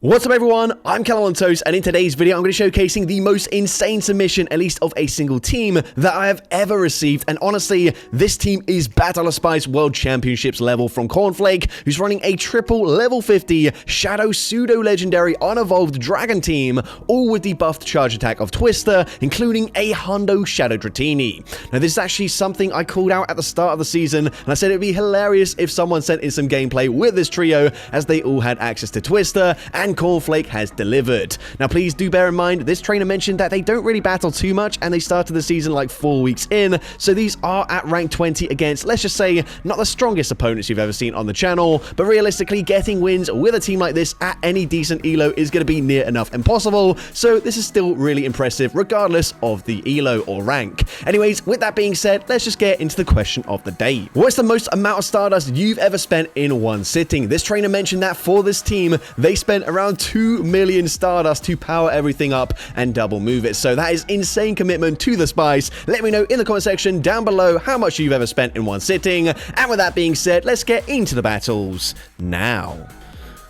What's up everyone, I'm CallumOnToast, and in today's video I'm going to be showcasing the most insane submission, at least of a single team, that I have ever received. And honestly, this team is Battle of Spice World Championships level from Cornflake, who's running a triple level 50 Shadow Pseudo-Legendary Unevolved Dragon team, all with the buffed charge attack of Twister, including a Hundo Shadow Dratini. Now this is actually something I called out at the start of the season, and I said it'd be hilarious if someone sent in some gameplay with this trio, as they all had access to Twister, and Cornflake has delivered. Now please do bear in mind, this trainer mentioned that they don't really battle too much and they started the season like 4 weeks in, so these are at rank 20 against, let's just say, not the strongest opponents you've ever seen on the channel, but realistically getting wins with a team like this at any decent elo is going to be near enough impossible, so this is still really impressive regardless of the elo or rank. Anyways, with that being said, let's just get into the question of the day. What's the most amount of Stardust you've ever spent in one sitting? This trainer mentioned that for this team, they spent around 2 million Stardust to power everything up and double move it. So that is insane commitment to the spice. Let me know in the comment section down below how much you've ever spent in one sitting. And with that being said, let's get into the battles now.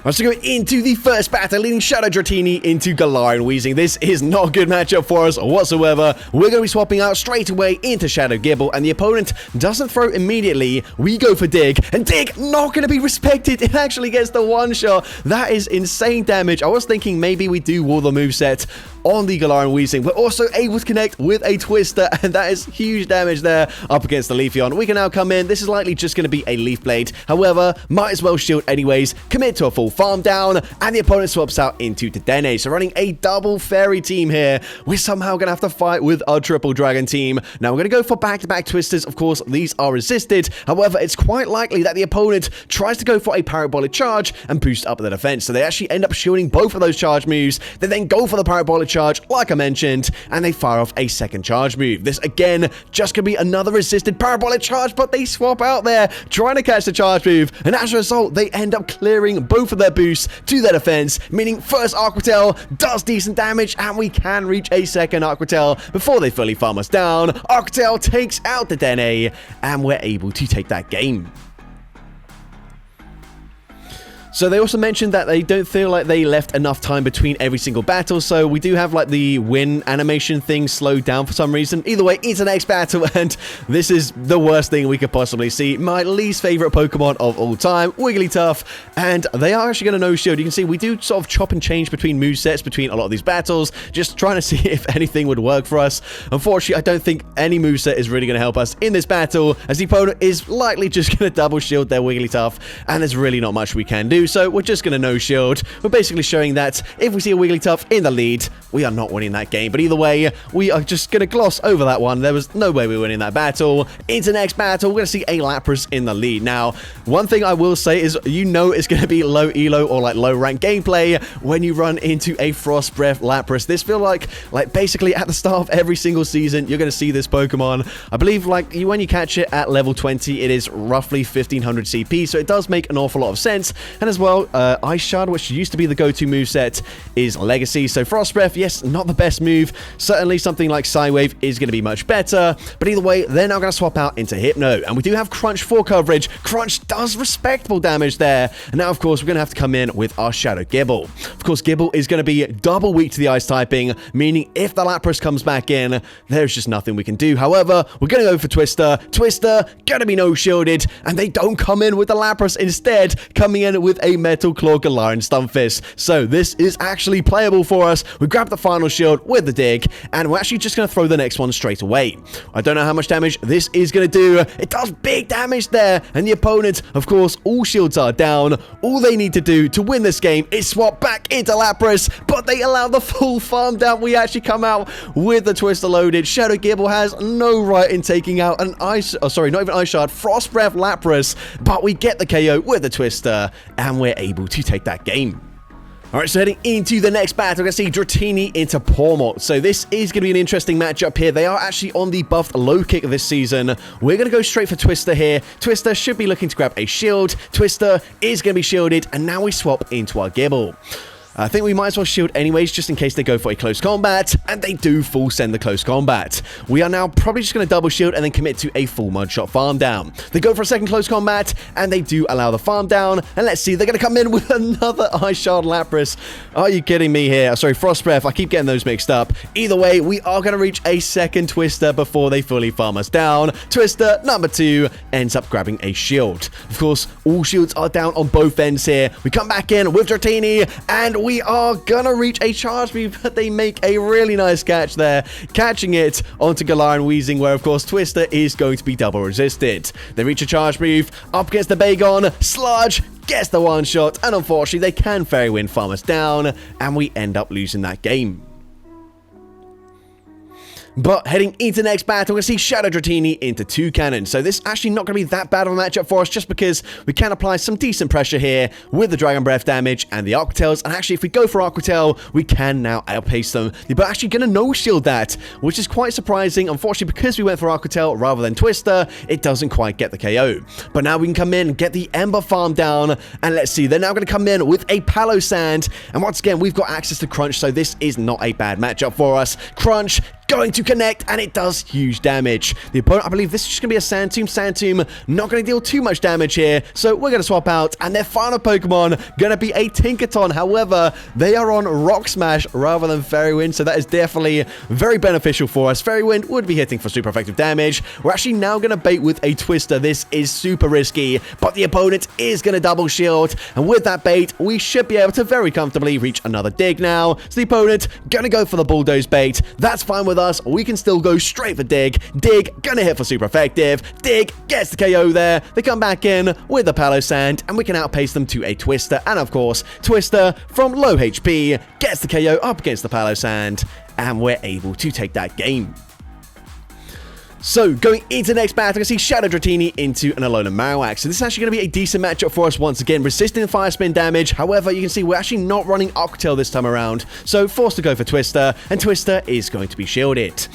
So going into the first battle, leading Shadow Dratini into Galarian Weezing. This is not a good matchup for us whatsoever. We're going to be swapping out straight away into Shadow Gibble, and the opponent doesn't throw immediately. We go for Dig, and Dig not going to be respected. It actually gets the one shot. That is insane damage. I was thinking maybe we do wall the moveset on the Galarian Weezing. We're also able to connect with a Twister, and that is huge damage there up against the Leafeon. We can now come in. This is likely just going to be a Leaf Blade. However, might as well shield anyways. Commit to a full farm down, and the opponent swaps out into Dedenne. So running a double fairy team here. We're somehow going to have to fight with our triple dragon team. Now we're going to go for back-to-back Twisters. Of course, these are resisted. However, it's quite likely that the opponent tries to go for a parabolic charge and boost up the defense. So they actually end up shielding both of those charge moves. They then go for the parabolic charge, like I mentioned, and they fire off a second charge move. This, again, just going to be another resisted parabolic charge, but they swap out there, trying to catch the charge move, and as a result, they end up clearing both of their boosts to their defense, meaning first Aquatel does decent damage, and we can reach a second Aquatel before they fully farm us down. Aquatel takes out the Dedenne, and we're able to take that game. So they also mentioned that they don't feel like they left enough time between every single battle, so we do have like the win animation thing slowed down for some reason. Either way, it's the next battle, and this is the worst thing we could possibly see. My least favorite Pokemon of all time, Wigglytuff, and they are actually going to no-shield. You can see we do sort of chop and change between movesets between a lot of these battles, just trying to see if anything would work for us. Unfortunately, I don't think any moveset is really going to help us in this battle, as the opponent is likely just going to double shield their Wigglytuff, and there's really not much we can do. So we're just going to no-shield. We're basically showing that if we see a Wigglytuff in the lead, we are not winning that game. But either way, we are just going to gloss over that one. There was no way we were winning that battle. Into the next battle, we're going to see a Lapras in the lead. Now, one thing I will say is, you know it's going to be low elo or like low rank gameplay when you run into a Frost Breath Lapras. This feels like basically at the start of every single season, you're going to see this Pokemon. I believe when you catch it at level 20, it is roughly 1500 CP, so it does make an awful lot of sense. And as well, Ice Shard, which used to be the go-to moveset, is Legacy. So Frost Breath, yes, not the best move. Certainly something like Psywave is going to be much better. But either way, they're now going to swap out into Hypno. And we do have Crunch for coverage. Crunch does respectable damage there. And now, of course, we're going to have to come in with our Shadow Gibble. Of course, Gibble is going to be double weak to the Ice typing, meaning if the Lapras comes back in, there's just nothing we can do. However, we're going to go for Twister. Twister, going to be no-shielded. And they don't come in with the Lapras. Instead, coming in with a Metal Claw Galarian Stunfisk. So this is actually playable for us. We grab the final shield with the Dig, and we're actually just going to throw the next one straight away. I don't know how much damage this is going to do. It does big damage there, and the opponent, of course, all shields are down. All they need to do to win this game is swap back into Lapras, but they allow the full farm down. We actually come out with the Twister loaded. Shadow Gibble has no right in taking out an not even Ice Shard, Frost Breath Lapras, but we get the KO with the Twister, and we're able to take that game. Alright, so heading into the next battle, we're going to see Dratini into Pawmot. So this is going to be an interesting matchup here. They are actually on the buffed low kick this season. We're going to go straight for Twister here. Twister should be looking to grab a shield. Twister is going to be shielded, and now we swap into our Gibble. I think we might as well shield anyways, just in case they go for a close combat, and they do full send the close combat. We are now probably just going to double shield and then commit to a full mud shot farm down. They go for a second close combat, and they do allow the farm down, and let's see, they're going to come in with another Ice Shard Lapras. Are you kidding me here? Sorry, Frost Breath, I keep getting those mixed up. Either way, we are going to reach a second Twister before they fully farm us down. Twister number 2 ends up grabbing a shield. Of course, all shields are down on both ends here. We come back in with Dratini, and we are gonna reach a charge move, but they make a really nice catch there, catching it onto Galarian Weezing, where of course Twister is going to be double resisted. They reach a charge move up against the Bagon. Sludge gets the one shot, and unfortunately they can Fairy Wind farm us down, and we end up losing that game. But heading into the next battle, we're going to see Shadow Dratini into 2 cannons. So this is actually not going to be that bad of a matchup for us, just because we can apply some decent pressure here with the Dragon Breath damage and the Aqua Tails. And actually, if we go for Aqua Tail, we can now outpace them. They're actually going to no-shield that, which is quite surprising. Unfortunately, because we went for Aqua Tail rather than Twister, it doesn't quite get the KO. But now we can come in, get the Ember farm down, and let's see, they're now going to come in with a Palo Sand. And once again, we've got access to Crunch, so this is not a bad matchup for us. Crunch going to connect, and it does huge damage. The opponent, I believe this is just going to be a Sand Tomb. Sand Tomb not going to deal too much damage here, so we're going to swap out, and their final Pokemon going to be a Tinkaton. However, they are on Rock Smash rather than Fairy Wind, so that is definitely very beneficial for us. Fairy Wind would be hitting for super effective damage. We're actually now going to bait with a Twister. This is super risky, but the opponent is going to double shield, and with that bait, we should be able to very comfortably reach another Dig now. So the opponent going to go for the Bulldoze bait. That's fine with us. We can still go straight for Dig. Dig gonna hit for super effective. Dig gets the KO there. They come back in with the Palo Sand, and we can outpace them to a Twister. And of course, Twister from low HP gets the KO up against the Palo Sand, and we're able to take that game. So, going into the next battle, I can see Shadow Dratini into an Alolan Marowak. So this is actually going to be a decent matchup for us once again, resisting Fire Spin damage. However, you can see we're actually not running Aqua Tail this time around, so forced to go for Twister, and Twister is going to be shielded.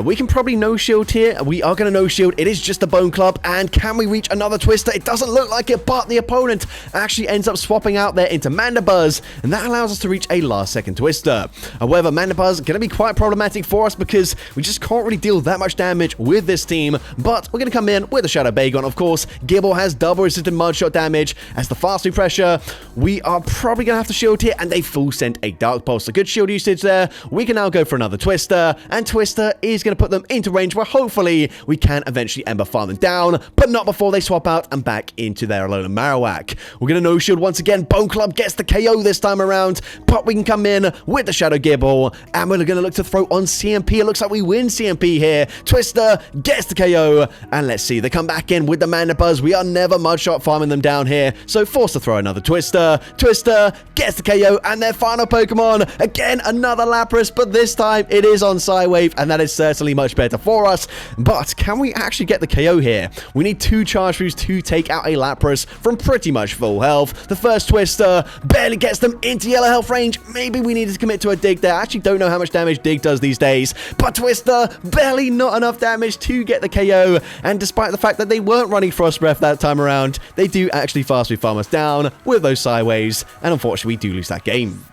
We can probably no-shield here. We are going to no-shield. It is just a Bone Club. And can we reach another Twister? It doesn't look like it, but the opponent actually ends up swapping out there into Mandibuzz, and that allows us to reach a last-second Twister. However, Mandibuzz is going to be quite problematic for us because we just can't really deal that much damage with this team, but we're going to come in with a Shadow Bagon. Of course, Gible has double resistant Mud Shot damage. As the fast food pressure, we are probably going to have to shield here, and they full send a Dark Pulse. A good shield usage there. We can now go for another Twister, and Twister is going to put them into range where hopefully we can eventually Ember farm them down, but not before they swap out and back into their Alolan Marowak. We're going to no-shield once again. Bone Club gets the KO this time around, but we can come in with the Shadow Gible, and we're going to look to throw on CMP. It looks like we win CMP here. Twister gets the KO, and let's see, they come back in with the Mandibuzz. We are never Mud Shot farming them down here, so forced to throw another Twister. Twister gets the KO, and their final Pokemon, again, another Lapras, but this time it is on Psywave, and that is certainly much better for us. But can we actually get the KO here? We need 2 charge moves to take out a Lapras from pretty much full health. The first Twister barely gets them into yellow health range. Maybe we need to commit to a Dig there. I actually don't know how much damage Dig does these days, but Twister barely not enough damage to get the KO. And despite the fact that they weren't running Frost Breath that time around, they do actually fast move farm us down with those Psywaves, and unfortunately we do lose that game.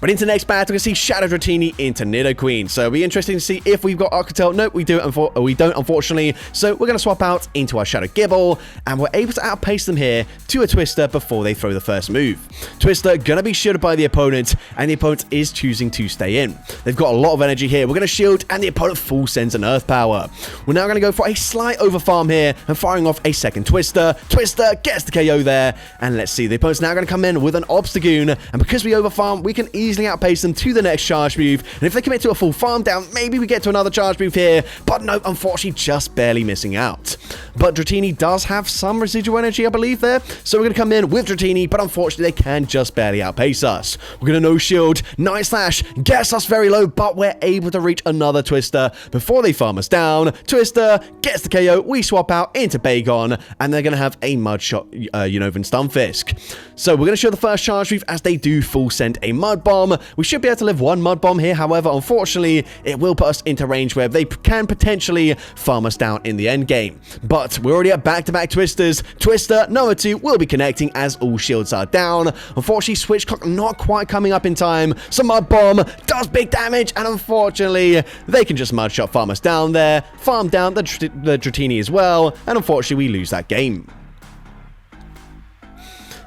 But into the next battle, we can see Shadow Dratini into Nidoqueen. So it'll be interesting to see if we've got Aqua Tail. Nope, we don't, unfortunately. So we're going to swap out into our Shadow Gible, and we're able to outpace them here to a Twister before they throw the first move. Twister going to be shielded by the opponent, and the opponent is choosing to stay in. They've got a lot of energy here. We're going to shield, and the opponent full sends an Earth Power. We're now going to go for a slight overfarm here and firing off a second Twister. Twister gets the KO there, and let's see, the opponent's now going to come in with an Obstagoon, and because we overfarm, we can easily outpace them to the next charge move. And if they commit to a full farm down, maybe we get to another charge move here, but no, unfortunately just barely missing out. But Dratini does have some residual energy, I believe, there, so we're going to come in with Dratini, but unfortunately they can just barely outpace us. We're going to no shield. Night Slash gets us very low, but we're able to reach another Twister before they farm us down. Twister gets the KO. We swap out into Bagon, and they're going to have a Mud Shot Unova Stunfisk. So we're going to show the first charge move as they do full send a Mud Bomb. Bomb. We should be able to live one Mud Bomb here. However, unfortunately, it will put us into range where they can potentially farm us down in the end game. But we're already at back-to-back Twisters. Twister number 2 will be connecting as all shields are down. Unfortunately, Switch Clock not quite coming up in time. So Mud Bomb does big damage, and unfortunately, they can just Mud Shot farm us down there, farm down the Dratini as well, and unfortunately, we lose that game.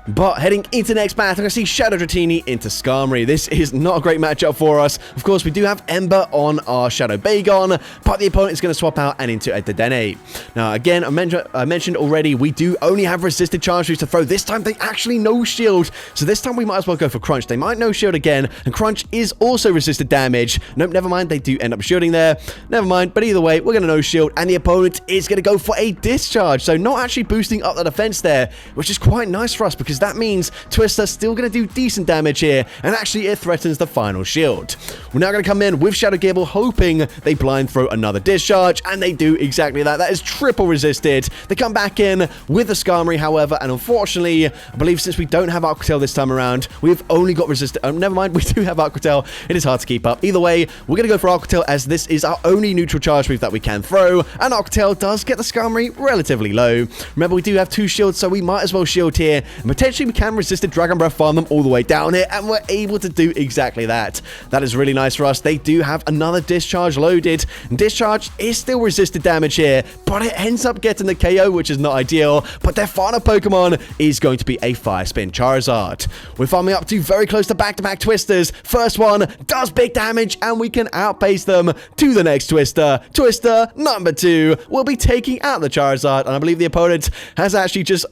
But heading into the next battle, I'm going to see Shadow Dratini into Skarmory. This is not a great matchup for us. Of course, we do have Ember on our Shadow Bagon, but the opponent is going to swap out and into a Dedenne. Now, again, I mentioned already, we do only have resisted charge moves to throw. This time, they actually no shield. So this time, we might as well go for Crunch. They might no shield again, and Crunch is also resisted damage. Nope, never mind. They do end up shielding there. Never mind. But either way, we're going to no shield, and the opponent is going to go for a Discharge. So not actually boosting up the defense there, which is quite nice for us because that means Twister's still going to do decent damage here, and actually it threatens the final shield. We're now going to come in with Shadow Gable, hoping they blind throw another Discharge, and they do exactly that. That is triple resisted. They come back in with the Skarmory, however, and unfortunately, I believe since we don't have Aqua Tail this time around, we've only got resisted. Never mind, we do have Aqua Tail. It is hard to keep up. Either way, we're going to go for Aqua Tail as this is our only neutral charge move that we can throw, and Aqua Tail does get the Skarmory relatively low. Remember, we do have 2 shields, so we might as well shield here, and potentially we can resist it, Dragon Breath farm them all the way down here, and we're able to do exactly that. That is really nice for us. They do have another Discharge loaded, and Discharge is still resisted damage here, but it ends up getting the KO, which is not ideal, but their final Pokemon is going to be a Fire Spin Charizard. We're farming up to very close to back-to-back Twisters. First one does big damage, and we can outpace them to the next Twister. Twister number 2 will be taking out the Charizard, and I believe the opponent has actually just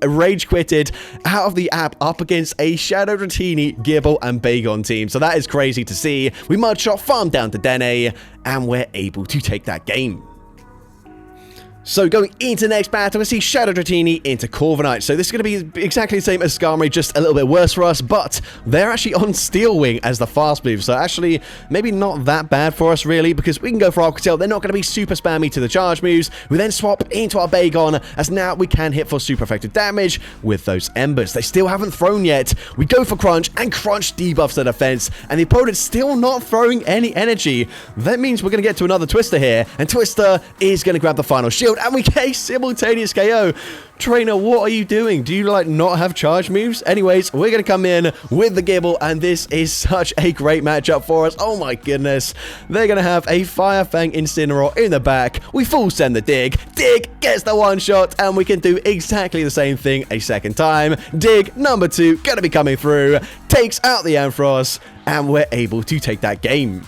rage quitted out of the app up against a Shadow Dratini, Gible, and Bagon team. So that is crazy to see. We Mud Shot, farm down to Dedenne, and we're able to take that game. So going into the next battle, we see Shadow Dratini into Corviknight. So this is going to be exactly the same as Skarmory, just a little bit worse for us, but they're actually on Steel Wing as the fast move. So actually, maybe not that bad for us, really, because we can go for Aqua Tail. They're not going to be super spammy to the charge moves. We then swap into our Bagon, as now we can hit for super effective damage with those Embers. They still haven't thrown yet. We go for Crunch, and Crunch debuffs the defense, and the opponent's still not throwing any energy. That means we're going to get to another Twister here, and Twister is going to grab the final shield, and we get a simultaneous KO. Trainer, what are you doing? Do you, like, not have charge moves? Anyways, we're going to come in with the Gible, and this is such a great matchup for us. Oh my goodness. They're going to have a Fire Fang Incineroar in the back. We full send the Dig. Dig gets the one shot, and we can do exactly the same thing a second time. Dig number 2 going to be coming through. Takes out the Ampharos, and we're able to take that game.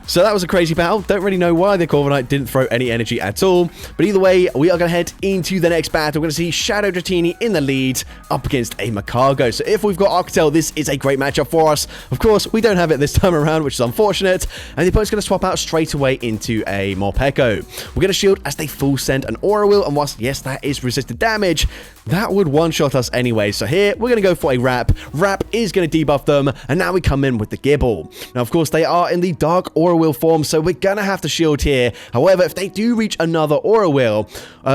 So that was a crazy battle. Don't really know why the Corviknight didn't throw any energy at all. But either way, we are going to head into the next battle. We're going to see Shadow Dratini in the lead up against a Magcargo. So if we've got Aqua Tail, this is a great matchup for us. Of course, we don't have it this time around, which is unfortunate. And the opponent's going to swap out straight away into a Morpeko. We're going to shield as they full send an Aura Wheel. And whilst, yes, that is resisted damage, that would one-shot us anyway. So here, we're going to go for a Wrap. Wrap is going to debuff them. And now we come in with the Gible. Now, of course, they are in the Dark Aura Wheel form, so we're gonna have to shield here. However, if they do reach another Aura Wheel,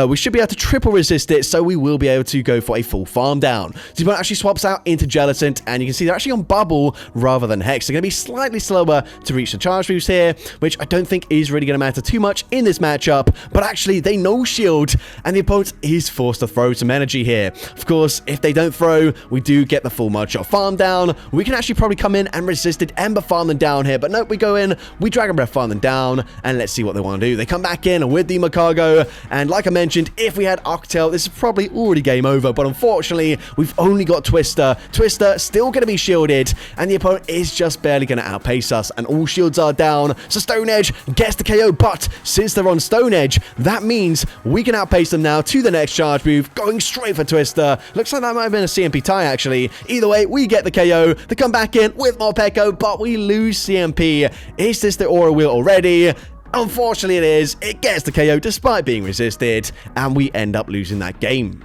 we should be able to triple resist it, so we will be able to go for a full farm down. So the opponent actually swaps out into Jellicent, and you can see they're actually on Bubble rather than Hex. They're gonna be slightly slower to reach the charge moves here, which I don't think is really gonna matter too much in this matchup, but actually they no shield, and the opponent is forced to throw some energy here. Of course, if they don't throw, we do get the full Mud Shot farm down. We can actually probably come in and resisted Ember farm them down here, but nope, we go in, we Dragon Breath farm them down, and let's see what they want to do. They come back in with the Magcargo, and like I mentioned, if we had Aqua Tail, this is probably already game over, but unfortunately, we've only got Twister. Twister still going to be shielded, and the opponent is just barely going to outpace us, and all shields are down, so Stone Edge gets the KO, but since they're on Stone Edge, that means we can outpace them now to the next charge move, going straight for Twister. Looks like that might have been a CMP tie, actually. Either way, we get the KO. They come back in with Morpeko, but we lose CMP. Is this the Aura Wheel already? Unfortunately, it is. It gets the KO despite being resisted, and we end up losing that game.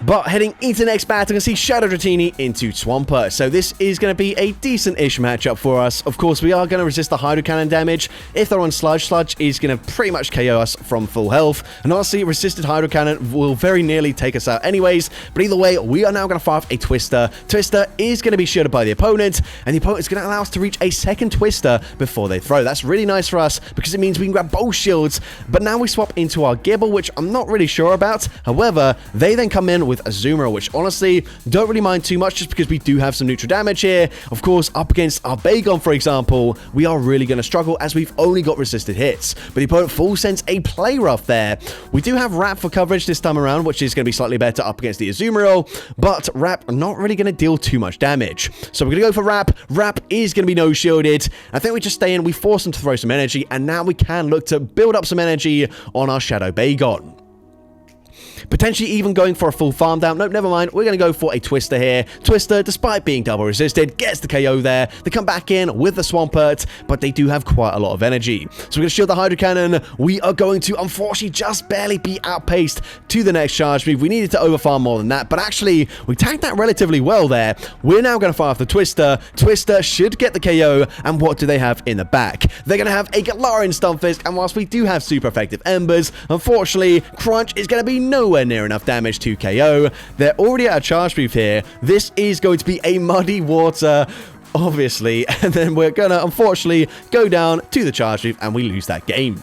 But heading into the next battle, we can see Shadow Dratini into Swampert. So this is going to be a decent-ish matchup for us. Of course, we are going to resist the Hydro Cannon damage. If they're on Sludge, Sludge is going to pretty much KO us from full health. And honestly, resisted Hydro Cannon will very nearly take us out anyways. But either way, we are now going to fire off a Twister. Twister is going to be shielded by the opponent, and the opponent is going to allow us to reach a second Twister before they throw. That's really nice for us because it means we can grab both shields. But now we swap into our Gibble, which I'm not really sure about. However, they then come in with Azumarill, which honestly don't really mind too much just because we do have some neutral damage here. Of course, up against our Bagon, for example, we are really going to struggle as we've only got resisted hits. But the opponent full sends a Play Rough there. We do have Wrap for coverage this time around, which is going to be slightly better up against the Azumarill, but Wrap not really going to deal too much damage. So we're going to go for Wrap. Wrap is going to be no shielded. I think we just stay in, we force them to throw some energy, and now we can look to build up some energy on our Shadow Bagon. Potentially even going for a full farm down. Nope, never mind. We're going to go for a Twister here. Twister, despite being double resisted, gets the KO there. They come back in with the Swampert, but they do have quite a lot of energy. So we're going to shield the Hydro Cannon. We are going to, unfortunately, just barely be outpaced to the next charge move. We needed to overfarm more than that, but actually, we tagged that relatively well there. We're now going to fire off the Twister. Twister should get the KO, and what do they have in the back? They're going to have a Galarian Stunfisk, and whilst we do have super effective Embers, unfortunately, Crunch is going to be nowhere near enough damage to KO. They're already at a charge move here. This is going to be a muddy water, obviously, and then we're gonna unfortunately go down to the charge move and we lose that game.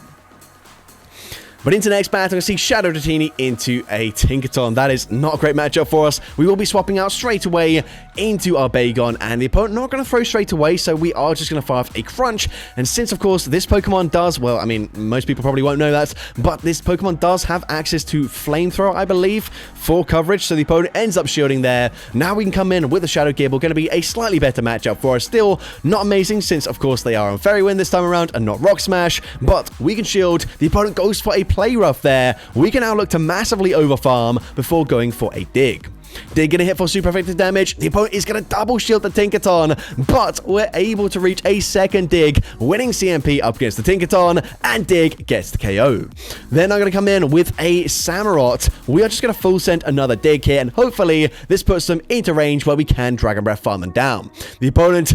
But into the next battle, I see Shadow Dratini into a Tinkaton. That is not a great matchup for us. We will be swapping out straight away into our Bagon, and the opponent not going to throw straight away, so we are just going to fire off a Crunch. And since, of course, this Pokemon does, well, I mean, most people probably won't know that, but this Pokemon does have access to Flamethrower, I believe, for coverage, so the opponent ends up shielding there. Now we can come in with the Shadow Gibble, going to be a slightly better matchup for us. Still not amazing, since, of course, they are on Fairy Wind this time around and not Rock Smash, but we can shield. The opponent goes for a Play Rough there. We can now look to massively overfarm before going for a Dig. Dig gonna hit for super effective damage. The opponent is gonna double shield the Tinkaton, but we're able to reach a second Dig, winning CMP up against the Tinkaton, and Dig gets the KO. Then I'm gonna come in with a Samurott. We are just gonna full send another Dig here, and hopefully this puts them into range where we can Dragon Breath farm them down. The opponent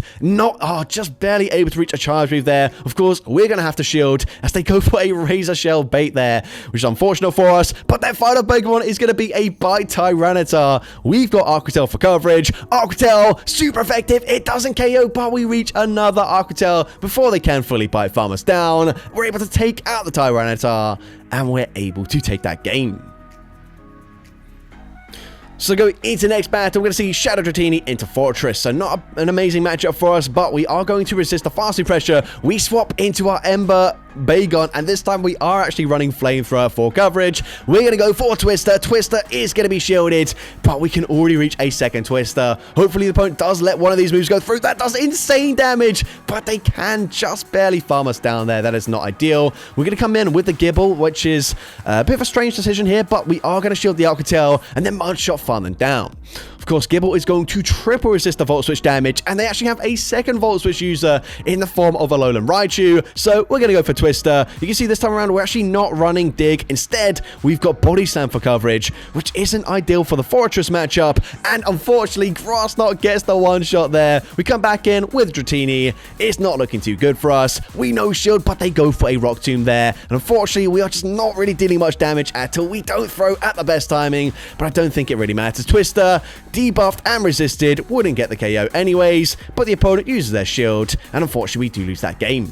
just barely able to reach a charge move there. Of course, we're gonna have to shield as they go for a Razor Shell bait there, which is unfortunate for us, but their final Pokemon is gonna be a Bite Tyranitar. We've got Aquatel for coverage. Aquatel, super effective. It doesn't KO, but we reach another Aquatel before they can fully bite farm us down. We're able to take out the Tyranitar, and we're able to take that game. So going into the next battle, we're going to see Shadow Dratini into Fortress. So not an amazing matchup for us, but we are going to resist the fast pressure. We swap into our Ember Bagon, and this time we are actually running Flamethrower for coverage. We're going to go for Twister. Twister is going to be shielded, but we can already reach a second Twister. Hopefully the opponent does let one of these moves go through. That does insane damage, but they can just barely farm us down there. That is not ideal. We're going to come in with the Gibble, which is a bit of a strange decision here, but we are going to shield the Alcatel and then Mud Shot farm them down. Of course, Gibble is going to triple resist the Volt Switch damage, and they actually have a second Volt Switch user in the form of a Alolan Raichu, so we're going to go for Twister. You can see this time around, we're actually not running Dig. Instead, we've got Body Slam for coverage, which isn't ideal for the Fortress matchup, and unfortunately, Grass Knot gets the one-shot there. We come back in with Dratini. It's not looking too good for us. We no shield, but they go for a Rock Tomb there, and unfortunately, we are just not really dealing much damage at all. We don't throw at the best timing, but I don't think it really matters. Twister, debuffed and resisted, wouldn't get the KO anyways, but the opponent uses their shield, and unfortunately we do lose that game.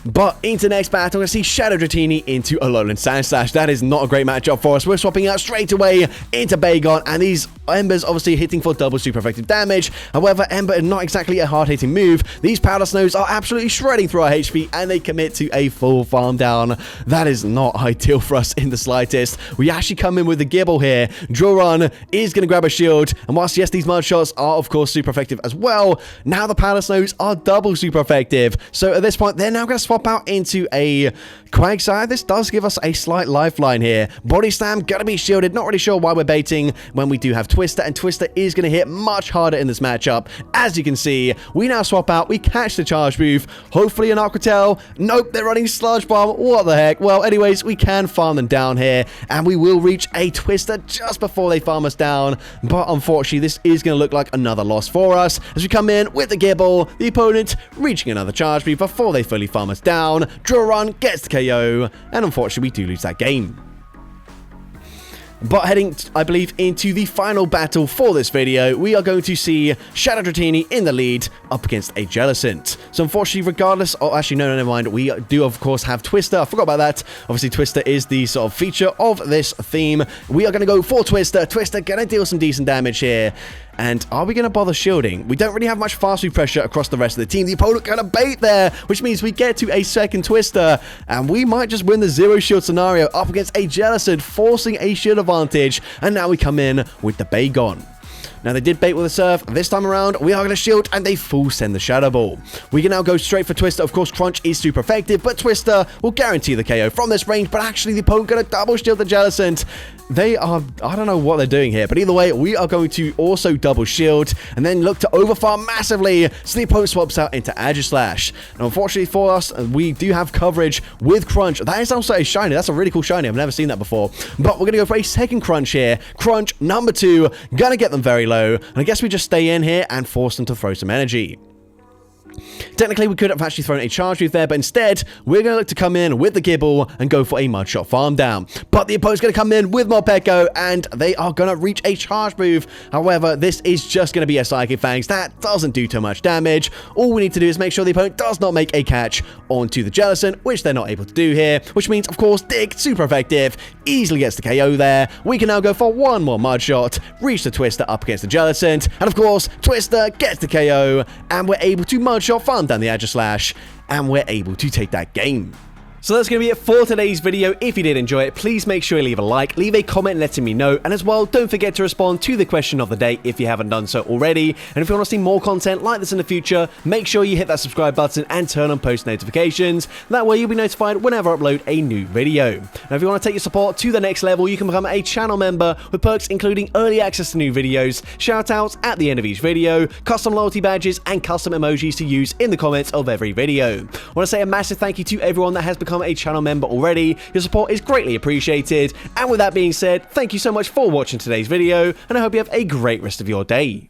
But into the next battle, we're going to see Shadow Dratini into Alolan Sandslash. That is not a great matchup for us. We're swapping out straight away into Bagon, and these Embers obviously hitting for double super effective damage. However, Ember is not exactly a hard-hitting move. These Powder Snows are absolutely shredding through our HP, and they commit to a full farm down. That is not ideal for us in the slightest. We actually come in with the Gibble here. Droron is going to grab a shield, and whilst, yes, these Mud Shots are, of course, super effective as well, now the Powder Snows are double super effective. So at this point, they're now going to swap out into a Quagsire. This does give us a slight lifeline here. Body Slam, gonna be shielded. Not really sure why we're baiting when we do have Twister, and Twister is gonna hit much harder in this matchup. As you can see, we now swap out. We catch the charge move. Hopefully an Aqua Tail. Nope, they're running Sludge Bomb. What the heck? Well, anyways, we can farm them down here, and we will reach a Twister just before they farm us down. But unfortunately, this is gonna look like another loss for us as we come in with the Gibble, the opponent reaching another charge move before they fully farm us down. Draw Run gets the KO, and unfortunately we do lose that game. But heading, I believe, into the final battle for this video, we are going to see Shadow Dratini in the lead up against a Jellicent. So unfortunately, regardless, oh, actually, no, never mind. We do, of course, have Twister. I forgot about that. Obviously, Twister is the sort of feature of this theme. We are going to go for Twister. Twister going to deal some decent damage here. And are we going to bother shielding? We don't really have much fast food pressure across the rest of the team. The opponent going to bait there, which means we get to a second Twister. And we might just win the zero shield scenario up against a Jellicent, forcing a shield advantage. And now we come in with the Bagon. Now, they did bait with a Surf. This time around, we are going to shield, and they full send the Shadow Ball. We can now go straight for Twister. Of course, Crunch is super effective, but Twister will guarantee the KO from this range. But actually, the opponent going to double shield the Jellicent. They are, I don't know what they're doing here, but either way, we are going to also double shield and then look to overfarm massively. So the opponent swaps out into Aegislash. Now, unfortunately for us, we do have coverage with Crunch. That is also a shiny. That's a really cool shiny. I've never seen that before. But we're going to go for a second Crunch here. Crunch number 2. Gonna get them very low. And I guess we just stay in here and force them to throw some energy. Technically, we could have actually thrown a charge move there, but instead, we're going to look to come in with the Gibble and go for a Mudshot farm down. But the opponent's going to come in with Morpeko, and they are going to reach a charge move. However, this is just going to be a Psychic Fangs. That doesn't do too much damage. All we need to do is make sure the opponent does not make a catch onto the Jellicent, which they're not able to do here, which means, of course, Dig, super effective, easily gets the KO there. We can now go for one more Mudshot, reach the Twister up against the Jellicent, and of course, Twister gets the KO, and we're able to Mudshot farm down the Aegislash, and we're able to take that game. So that's going to be it for today's video. If you did enjoy it, please make sure you leave a like, leave a comment letting me know, and as well, don't forget to respond to the question of the day if you haven't done so already. And if you want to see more content like this in the future, make sure you hit that subscribe button and turn on post notifications. That way you'll be notified whenever I upload a new video. Now, if you want to take your support to the next level, you can become a channel member with perks including early access to new videos, shoutouts at the end of each video, custom loyalty badges, and custom emojis to use in the comments of every video. I want to say a massive thank you to everyone that has become a channel member already. Your support is greatly appreciated. And with that being said, thank you so much for watching today's video, and I hope you have a great rest of your day.